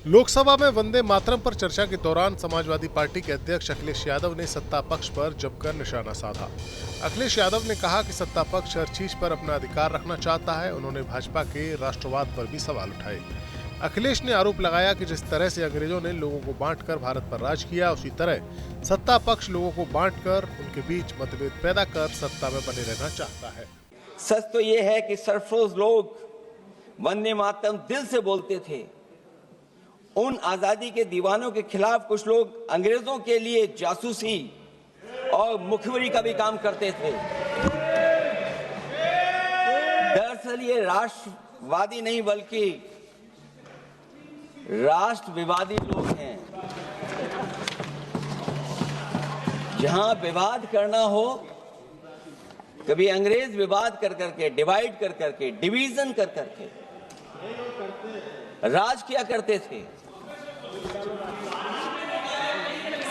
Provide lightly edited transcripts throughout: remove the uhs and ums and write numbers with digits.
लोकसभा में वंदे मातरम पर चर्चा के दौरान समाजवादी पार्टी के अध्यक्ष अखिलेश यादव ने सत्ता पक्ष पर जमकर निशाना साधा। अखिलेश यादव ने कहा कि सत्ता पक्ष हर चीज पर अपना अधिकार रखना चाहता है। उन्होंने भाजपा के राष्ट्रवाद पर भी सवाल उठाए। अखिलेश ने आरोप लगाया कि जिस तरह से अंग्रेजों ने लोगों को बांटकर भारत पर राज किया, उसी तरह सत्ता पक्ष लोगों को बांटकर उनके बीच मतभेद पैदा कर सत्ता में बने रहना चाहता है। सच तो ये है कि सरफरोश लोग वंदे मातरम दिल से बोलते थे। उन आजादी के दीवानों के खिलाफ कुछ लोग अंग्रेजों के लिए जासूसी और मुखबिरी का भी काम करते थे। दरअसल ये राष्ट्रवादी नहीं बल्कि राष्ट्र विवादी लोग हैं। जहां विवाद करना हो, कभी अंग्रेज विवाद कर करके, डिवाइड कर करके, डिवीजन कर करके राज किया करते थे।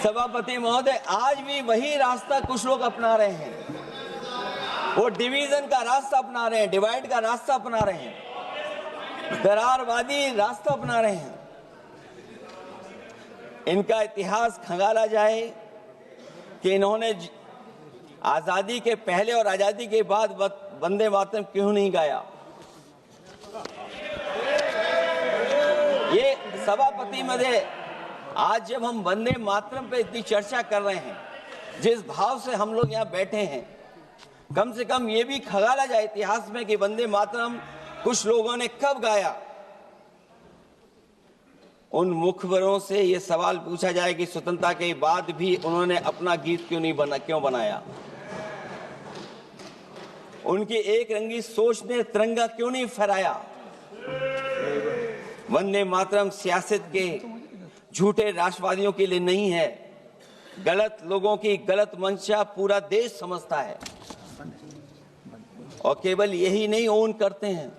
सभापति महोदय, आज भी वही रास्ता कुछ लोग अपना रहे हैं। वो डिवीजन का रास्ता अपना रहे हैं, डिवाइड का रास्ता अपना रहे हैं, दरारवादी रास्ता अपना रहे हैं। इनका इतिहास खंगाला जाए कि इन्होंने आजादी के पहले और आजादी के बाद वंदे मातरम क्यों नहीं गाया। ये सभापति महोदय, आज जब हम वंदे मातरम पे इतनी चर्चा कर रहे हैं, जिस भाव से हम लोग यहाँ बैठे हैं, कम से कम ये भी खंगाला जाए इतिहास में कि वंदे मातरम कुछ लोगों ने कब गाया। उन मुखबरों से ये सवाल पूछा जाए कि स्वतंत्रता के बाद भी उन्होंने अपना गीत क्यों बनाया। उनकी एक रंगी सोच ने तिरंगा क्यों नहीं फहराया। वंदे मातरम सियासत के झूठे राष्ट्रवादियों के लिए नहीं है। गलत लोगों की गलत मंशा पूरा देश समझता है और केवल यही नहीं ओन करते हैं।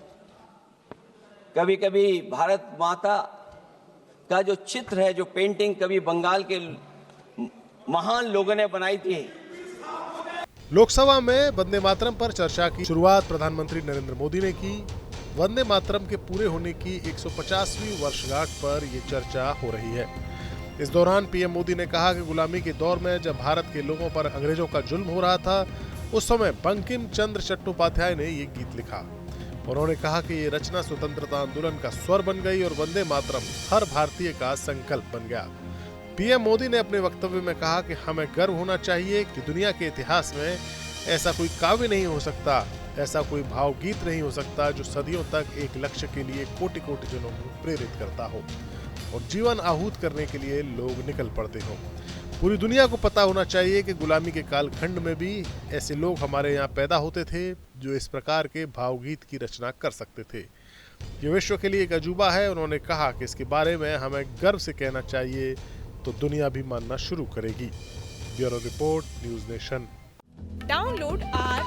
कभी कभी भारत माता का जो चित्र है, जो पेंटिंग कभी बंगाल के महान लोगों ने बनाई थी। लोकसभा में वंदे मातरम पर चर्चा की शुरुआत प्रधानमंत्री नरेंद्र मोदी ने की। वंदे मातरम के पूरे होने की 150वीं वर्षगांठ पर यह चर्चा हो रही है। इस दौरान पीएम मोदी ने कहा कि गुलामी के दौर में जब भारत के लोगों पर अंग्रेजों का जुल्म हो रहा था, उस समय बंकिम चंद्र चट्टोपाध्याय ने ये गीत लिखा। उन्होंने कहा कि ये रचना स्वतंत्रता आंदोलन का स्वर बन गई और वंदे मातरम हर भारतीय का संकल्प बन गया। पीएम मोदी ने अपने वक्तव्य में कहा कि हमें गर्व होना चाहिए कि दुनिया के इतिहास में ऐसा कोई काव्य नहीं हो सकता, ऐसा कोई भावगीत नहीं हो सकता जो सदियों तक एक लक्ष्य के लिए कोटि कोटि जनों को प्रेरित करता हो और जीवन आहूत करने के लिए लोग निकल पड़ते हो। पूरी दुनिया को पता होना चाहिए कि गुलामी के कालखंड में भी ऐसे लोग हमारे यहाँ पैदा होते थे जो इस प्रकार के भावगीत की रचना कर सकते थे। ये विश्व के लिए एक अजूबा है। उन्होंने कहा कि इसके बारे में हमें गर्व से कहना चाहिए तो दुनिया भी मानना शुरू करेगी। Bureau report, news nation. Download our